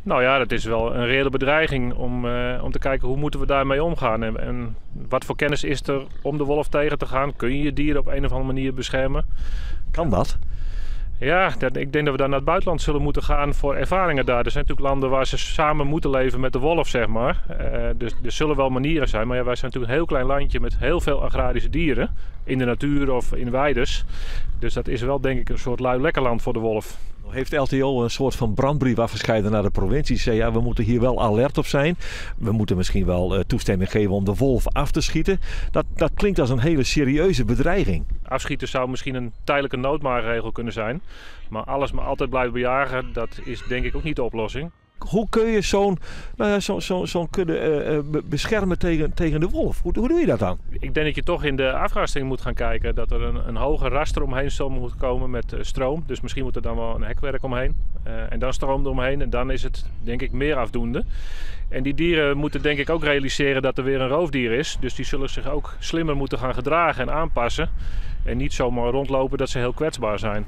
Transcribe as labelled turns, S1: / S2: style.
S1: Nou ja, dat is wel een reële bedreiging om te kijken hoe moeten we daarmee omgaan. En wat voor kennis is er om de wolf tegen te gaan? Kun je je dieren op een of andere manier beschermen?
S2: Kan dat?
S1: Ja, ik denk dat we daar naar het buitenland zullen moeten gaan voor ervaringen daar. Er zijn natuurlijk landen waar ze samen moeten leven met de wolf, zeg maar. Dus er zullen wel manieren zijn. Maar ja, wij zijn natuurlijk een heel klein landje met heel veel agrarische dieren. In de natuur of in weides. Dus dat is wel denk ik een soort lui lekker land voor de wolf.
S2: Heeft LTO een soort van brandbrief afgescheiden naar de provincie? Zei ja, we moeten hier wel alert op zijn. We moeten misschien wel toestemming geven om de wolf af te schieten. Dat klinkt als een hele serieuze bedreiging.
S1: Afschieten zou misschien een tijdelijke noodmaatregel kunnen zijn. Maar alles maar altijd blijven bejagen, dat is denk ik ook niet de oplossing.
S2: Hoe kun je zo'n kudde beschermen tegen de wolf? Hoe doe je dat dan?
S1: Ik denk dat je toch in de afrasting moet gaan kijken. Dat er een hoge raster omheen zal moeten komen met stroom. Dus misschien moet er dan wel een hekwerk omheen. En dan stroom eromheen. En dan is het denk ik meer afdoende. En die dieren moeten denk ik ook realiseren dat er weer een roofdier is. Dus die zullen zich ook slimmer moeten gaan gedragen en aanpassen. En niet zomaar rondlopen dat ze heel kwetsbaar zijn.